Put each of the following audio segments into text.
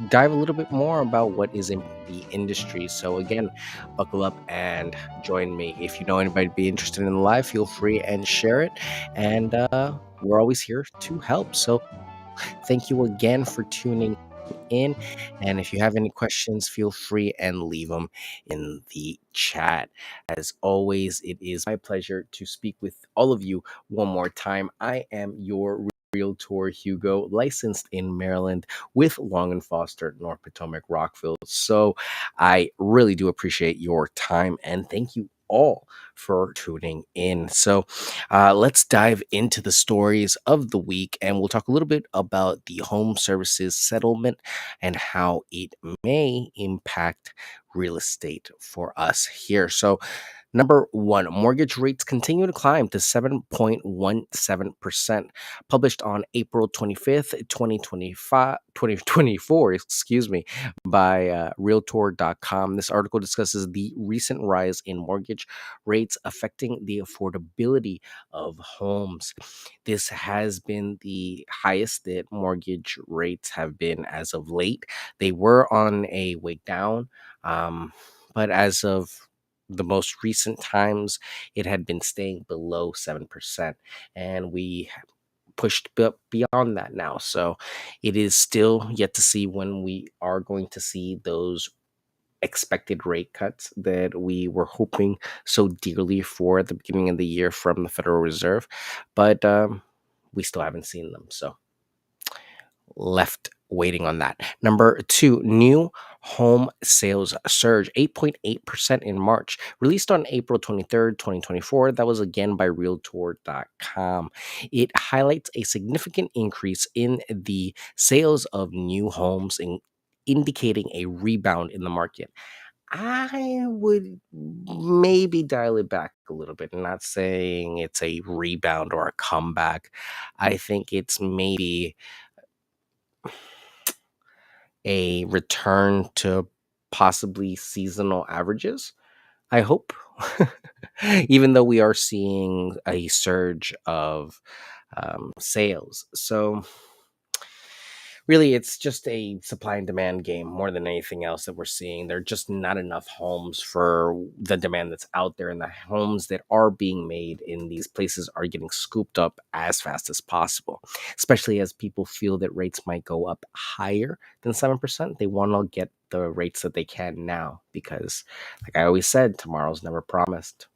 dive a little bit more about what is in the industry. So, again, buckle up and join me. If you know anybody be interested in live, feel free and share it. And we're always here to help. So, thank you again for tuning in. And if you have any questions, feel free and leave them in the chat. As always, it is my pleasure to speak with all of you one more time. I am your Realtor Hugo, licensed in Maryland with Long and Foster, North Potomac, Rockville. So I really do appreciate your time and thank you all for tuning in. So let's dive into the stories of the week and we'll talk a little bit about the home services settlement and how it may impact real estate for us here. So, number one, mortgage rates continue to climb to 7.17%, published on April 25th, 2024, excuse me, by Realtor.com. This article discusses the recent rise in mortgage rates affecting the affordability of homes. This has been the highest that mortgage rates have been as of late. They were on a way down, but as of the most recent times, it had been staying below 7%. And we pushed beyond that now. So it is still yet to see when we are going to see those expected rate cuts that we were hoping so dearly for at the beginning of the year from the Federal Reserve. But we still haven't seen them. So left waiting on that. Number two, new home sales surge 8.8% in March. Released on April 23rd, 2024. That was again by Realtor.com. It highlights a significant increase in the sales of new homes, indicating a rebound in the market. I would maybe dial it back a little bit. Not saying it's a rebound or a comeback. I think it's maybe a return to possibly seasonal averages, I hope. Even though we are seeing a surge of sales. So, really, it's just a supply and demand game more than anything else that we're seeing. There are just not enough homes for the demand that's out there, and the homes that are being made in these places are getting scooped up as fast as possible, especially as people feel that rates might go up higher than 7%. They want to get the rates that they can now because, like I always said, tomorrow's never promised.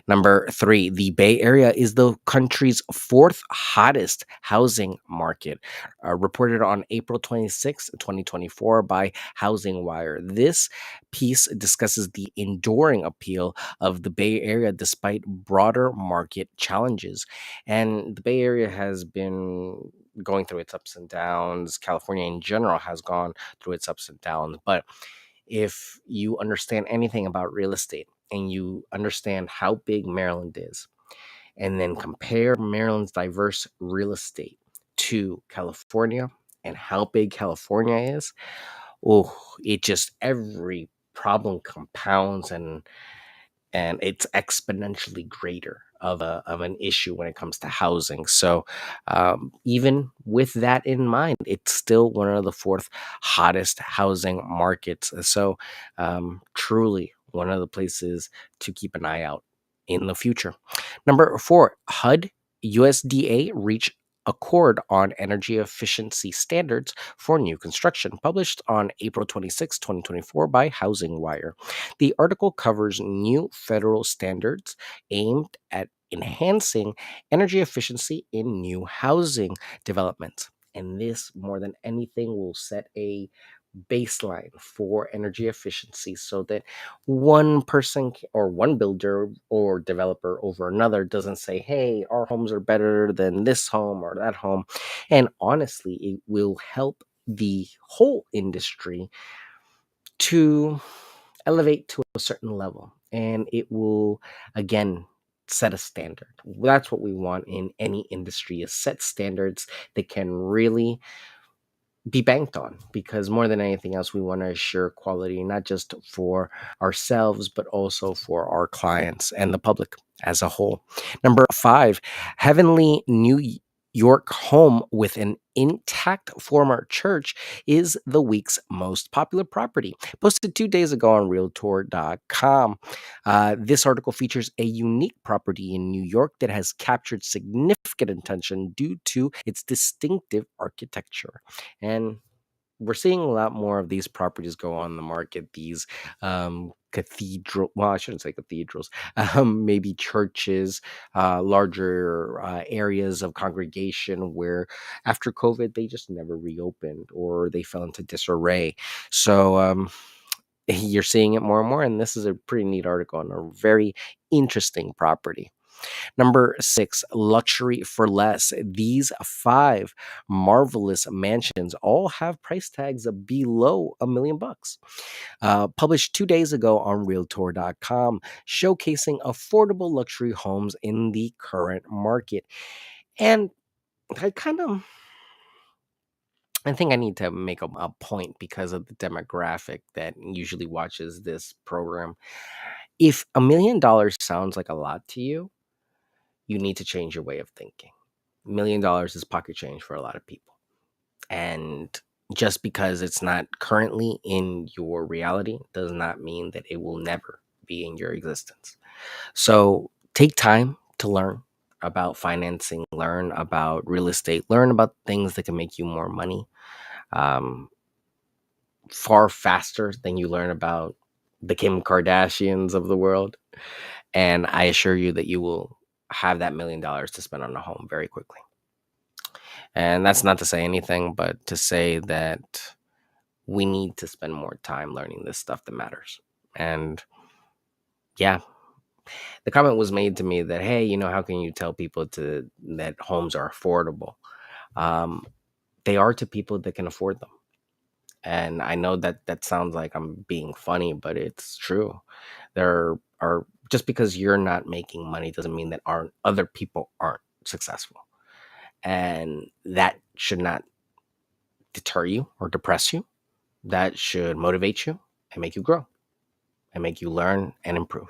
Number three, the Bay Area is the country's fourth hottest housing market, reported on April 26, 2024 by Housing Wire. This piece discusses the enduring appeal of the Bay Area despite broader market challenges. And the Bay Area has been going through its ups and downs. California in general has gone through its ups and downs. But if you understand anything about real estate and you understand how big Maryland is, and then compare Maryland's diverse real estate to California and how big California is, oh, it just every problem compounds and it's exponentially greater of an issue when it comes to housing. So even with that in mind, it's still one of the fourth hottest housing markets. So truly one of the places to keep an eye out in the future. Number four, HUD USDA reach accord on energy efficiency standards for new construction, published on April 26, 2024 by Housing Wire. The article covers new federal standards aimed at enhancing energy efficiency in new housing developments. And this, more than anything, will set a baseline for energy efficiency so that one person or one builder or developer over another doesn't say, hey, our homes are better than this home or that home. And honestly, it will help the whole industry to elevate to a certain level, and it will again set a standard. That's what we want in any industry, is set standards that can really be banked on, because more than anything else we want to assure quality not just for ourselves but also for our clients and the public as a whole. Number five, Heavenly New York home with an intact former church is the week's most popular property. Posted 2 days ago on Realtor.com. This article features a unique property in New York that has captured significant attention due to its distinctive architecture. And we're seeing a lot more of these properties go on the market. These cathedral, well, I shouldn't say cathedrals, maybe churches, larger areas of congregation where after COVID they just never reopened or they fell into disarray. So you're seeing it more and more, and this is a pretty neat article on a very interesting property. Number six, luxury for less. These five marvelous mansions all have price tags of below $1 million. Published 2 days ago on Realtor.com, showcasing affordable luxury homes in the current market. And I kind of, I think I need to make a point because of the demographic that usually watches this program. If $1 million sounds like a lot to you, you need to change your way of thinking. $1 million is pocket change for a lot of people. And just because it's not currently in your reality does not mean that it will never be in your existence. So take time to learn about financing, learn about real estate, learn about things that can make you more money um, far faster than you learn about the Kim Kardashians of the world. And I assure you that you will have that $1 million to spend on a home very quickly. And that's not to say anything, but to say that we need to spend more time learning this stuff that matters. And yeah, the comment was made to me that, hey, how can you tell people to that homes are affordable? Um, they are to people that can afford them. And I know that that sounds like I'm being funny, but it's true. There are just because you're not making money doesn't mean that aren't other people aren't successful. And that should not deter you or depress you. That should motivate you and make you grow and make you learn and improve.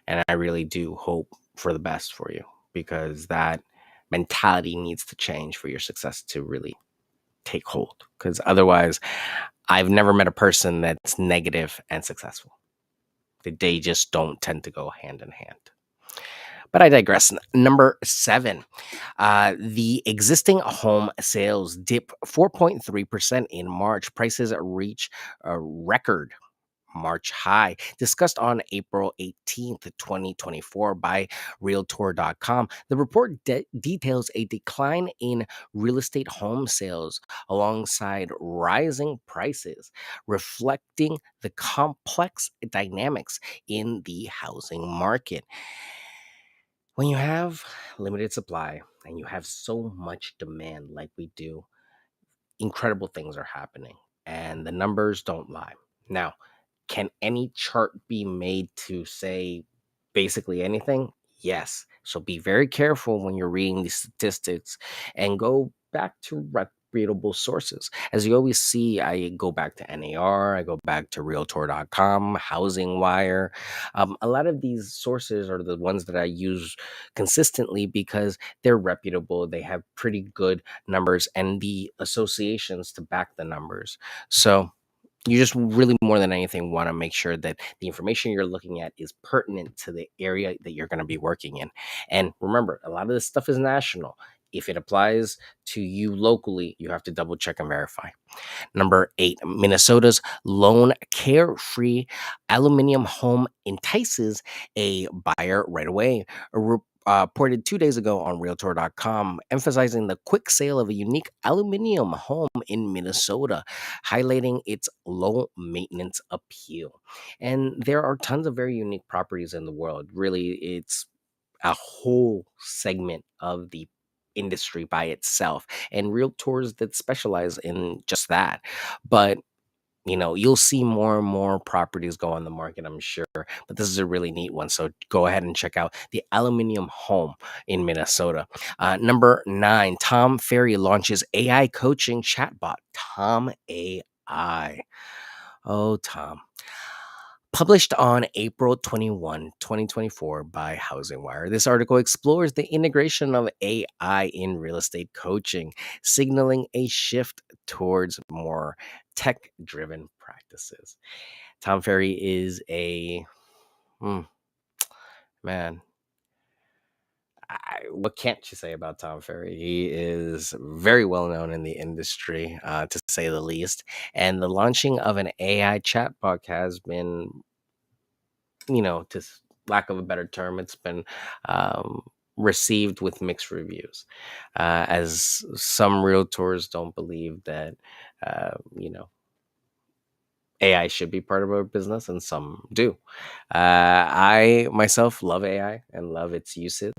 And I really do hope for the best for you because that mentality needs to change for your success to really take hold. Because otherwise, I've never met a person that's negative and successful. They just don't tend to go hand in hand. But I digress. Number seven, the existing home sales dip 4.3% in March. Prices reach a record March high, discussed on April 18th, 2024 by Realtor.com. The report details a decline in real estate home sales alongside rising prices, reflecting the complex dynamics in the housing market. When you have limited supply and you have so much demand like we do, incredible things are happening and the numbers don't lie. Now, can any chart be made to say basically anything? Yes. So be very careful when you're reading these statistics and go back to reputable sources. As you always see, I go back to NAR, I go back to Realtor.com, Housing Wire. A lot of these sources are the ones that I use consistently because they're reputable. They have pretty good numbers and the associations to back the numbers. So, you just really more than anything want to make sure that the information you're looking at is pertinent to the area that you're going to be working in. And remember, a lot of this stuff is national. If it applies to you locally, you have to double check and verify. Number eight, Minnesota's lone carefree aluminum home entices a buyer right away. Reported 2 days ago on Realtor.com, emphasizing the quick sale of a unique aluminum home in Minnesota, highlighting its low maintenance appeal. And there are tons of very unique properties in the world. Really, it's a whole segment of the industry by itself and realtors that specialize in just that. But you'll see more and more properties go on the market, I'm sure. But this is a really neat one. So go ahead and check out the Aluminium Home in Minnesota. Number nine, Tom Ferry launches AI coaching chatbot, Tom AI. Oh, Tom. Published on April 21, 2024 by Housing Wire, this article explores the integration of AI in real estate coaching, signaling a shift towards more tech driven practices. Tom Ferry is a mm, man. What can't you say about Tom Ferry? He is very well known in the industry, to say the least. And the launching of an AI chatbot has been, lack of a better term, it's been um, received with mixed reviews, as some realtors don't believe that, uh, you know, AI should be part of our business, and some do. I myself love AI and love its uses,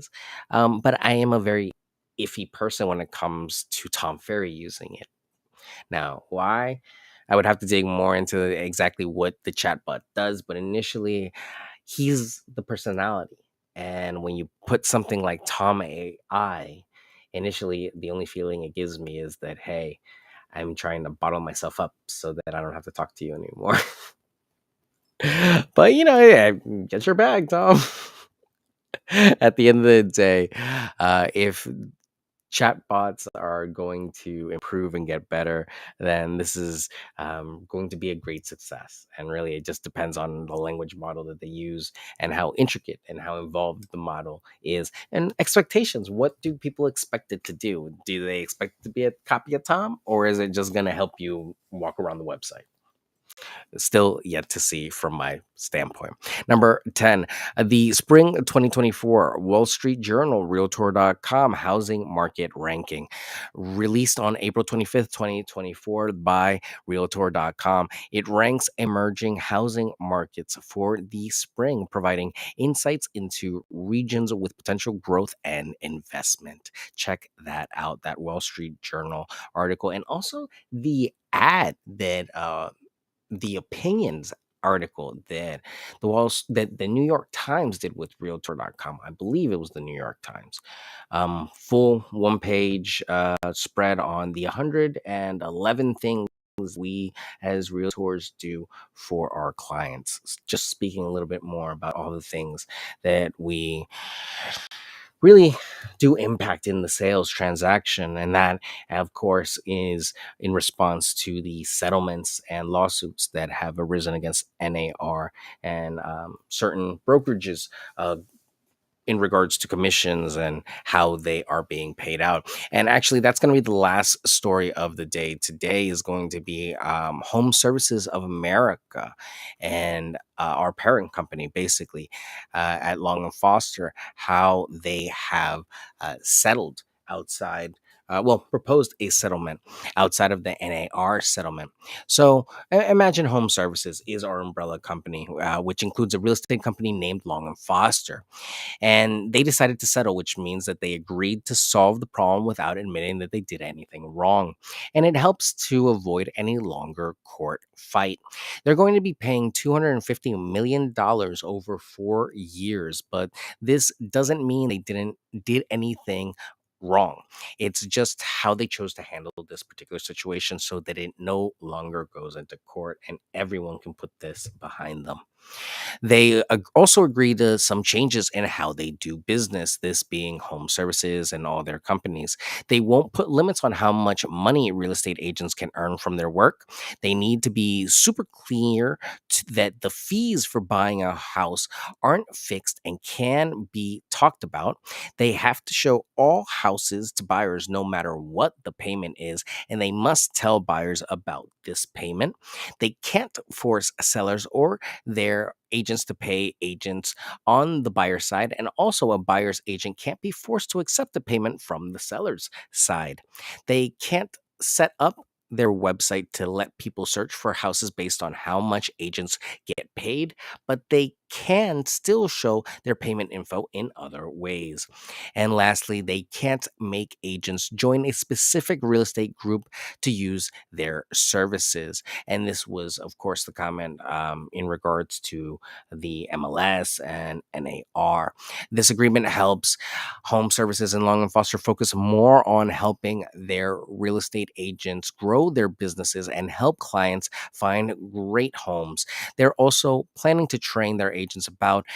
but I am a very iffy person when it comes to Tom Ferry using it. Now, why? I would have to dig more into exactly what the chatbot does, but initially, he's the personality. And when you put something like Tom AI, initially, the only feeling it gives me is that, hey, I'm trying to bottle myself up so that I don't have to talk to you anymore. But yeah, get your bag, Tom. At the end of the day, if chatbots are going to improve and get better, then this is going to be a great success. And really, it just depends on the language model that they use and how intricate and how involved the model is, and expectations. What do people expect it to do? Do they expect it to be a copy of Tom, or is it just going to help you walk around the website? Still yet to see from my standpoint. Number 10, the spring 2024 Wall Street Journal Realtor.com housing market ranking, released on April 25th, 2024 by Realtor.com. It ranks emerging housing markets for the spring, providing insights into regions with potential growth and investment. Check that out, that Wall Street Journal article, and also the ad that the opinions article that that the New York Times did with Realtor.com. I believe it was the New York Times. Full one page spread on the 111 things we as realtors do for our clients. Just speaking a little bit more about all the things that we really do impact in the sales transaction. And that, of course, is in response to the settlements and lawsuits that have arisen against NAR and certain brokerages, in regards to commissions and how they are being paid out. And actually, that's going to be the last story of the day. Today is going to be Home Services of America and our parent company, basically, at Long and Foster, how they have settled outside. Proposed a settlement outside of the NAR settlement. So imagine Home Services is our umbrella company, which includes a real estate company named Long and Foster, and they decided to settle, which means that they agreed to solve the problem without admitting that they did anything wrong. And it helps to avoid any longer court fight. They're going to be paying $250 million over 4 years, but this doesn't mean they did anything wrong. It's just how they chose to handle this particular situation so that it no longer goes into court and everyone can put this behind them. They also agreed to some changes in how they do business, this being Home Services and all their companies. They won't put limits on how much money real estate agents can earn from their work. They need to be super clear that the fees for buying a house aren't fixed and can be talked about. They have to show all houses to buyers no matter what the payment is, and they must tell buyers about this payment. They can't force sellers or their agents to pay agents on the buyer side, and also a buyer's agent can't be forced to accept a payment from the seller's side. They can't set up their website to let people search for houses based on how much agents get paid, but they can still show their payment info in other ways. And lastly, they can't make agents join a specific real estate group to use their services. And this was, of course, the comment in regards to the MLS and NAR. This agreement helps home services and Long and Foster focus more on helping their real estate agents grow their businesses and help clients find great homes. They're also planning to train their agents about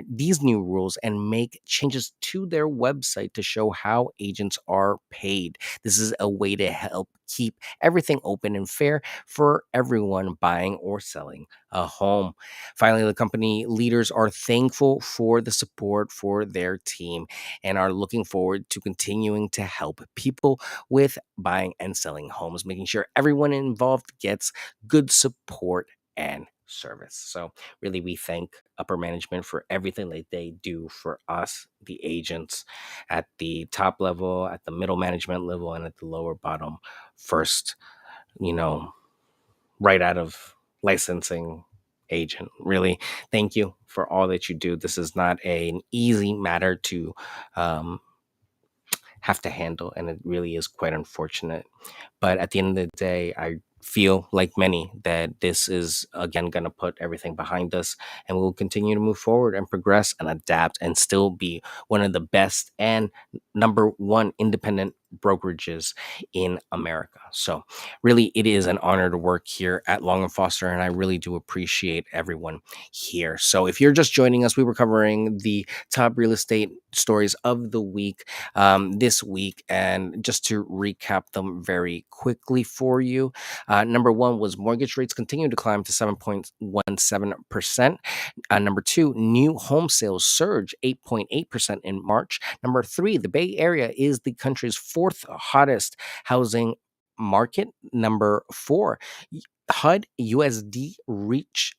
these new rules and make changes to their website to show how agents are paid. This is a way to help keep everything open and fair for everyone buying or selling a home. Finally, the company leaders are thankful for the support for their team and are looking forward to continuing to help people with buying and selling homes, making sure everyone involved gets good support and service. So, really, we thank upper management for everything that they do for us, the agents, at the top level, at the middle management level, and at the lower bottom. First, you know, right out of licensing agent. Really, thank you for all that you do. This is not an easy matter to um, have to handle, and it really is quite unfortunate. But at the end of the day, I feel like many that this is again going to put everything behind us and we'll continue to move forward and progress and adapt and still be one of the best and number one independent brokerages in America. So really it is an honor to work here at Long and Foster, and I really do appreciate everyone here. So if you're just joining us, we were covering the top real estate stories of the week this week. And just to recap them very quickly for you, number one was mortgage rates continue to climb to 7.17%. Number two, new home sales surge 8.8% in March. Number three, the Bay Area is the country's fourth hottest housing market. Number four, HUD USD reach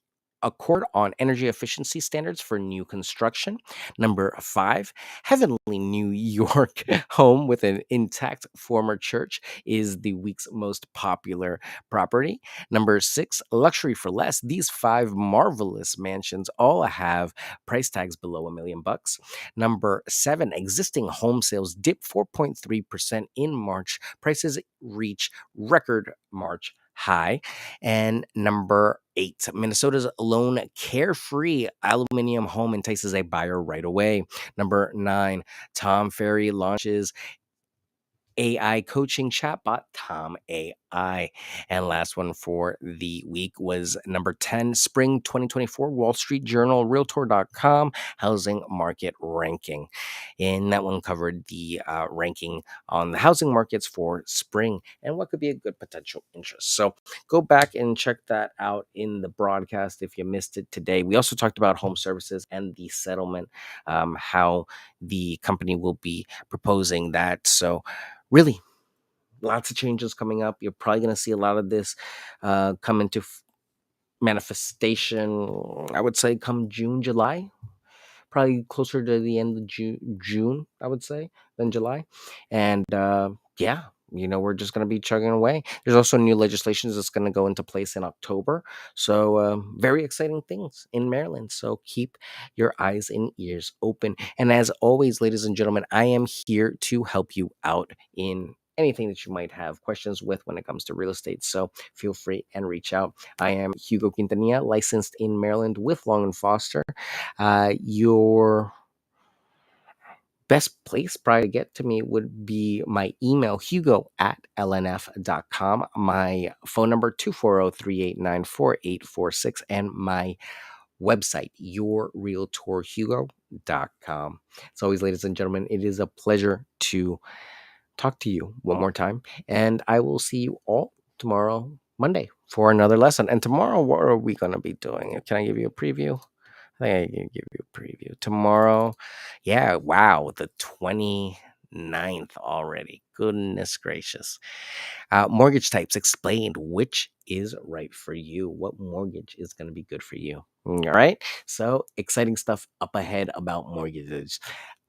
accord on energy efficiency standards for new construction. Number five, Heavenly New York home with an intact former church is the week's most popular property. Number six, luxury for less. These five marvelous mansions all have price tags below $1 million. Number seven, existing home sales dipped 4.3% in March. Prices reach record March high. And number eight, Minnesota's lone carefree aluminum home entices a buyer right away. Number nine, Tom Ferry launches AI coaching chatbot Tom AI. And last one for the week was number 10, Spring 2024 Wall Street Journal Realtor.com housing market ranking. And that one covered the ranking on the housing markets for spring and what could be a good potential interest. So go back and check that out in the broadcast if you missed it today. We also talked about home services and the settlement, how the company will be proposing that. So really, lots of changes coming up. You're probably going to see a lot of this come into manifestation, I would say, come June, July, probably closer to the end of June, I would say, than July. And yeah, we're just going to be chugging away. There's also new legislation that's going to go into place in October. So very exciting things in Maryland. So keep your eyes and ears open. And as always, ladies and gentlemen, I am here to help you out in anything that you might have questions with when it comes to real estate. So feel free and reach out. I am Hugo Quintanilla, licensed in Maryland with Long and Foster. Your best place probably to get to me would be my email, hugo@lnf.com, my phone number, 240-389-4846, and my website, yourrealtorhugo.com. As always, ladies and gentlemen, it is a pleasure to talk to you one more time, and I will see you all tomorrow, Monday, for another lesson. And tomorrow, what are we going to be doing? Can I give you a preview? I think I can give you a preview. Tomorrow, yeah, wow, the 29th already. Goodness gracious. Mortgage types explained, which is right for you. What mortgage is going to be good for you? All right. So exciting stuff up ahead about mortgages.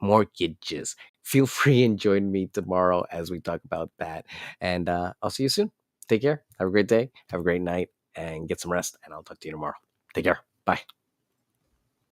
Mortgages. Feel free and join me tomorrow as we talk about that. And I'll see you soon. Take care. Have a great day. Have a great night and get some rest. And I'll talk to you tomorrow. Take care. Bye.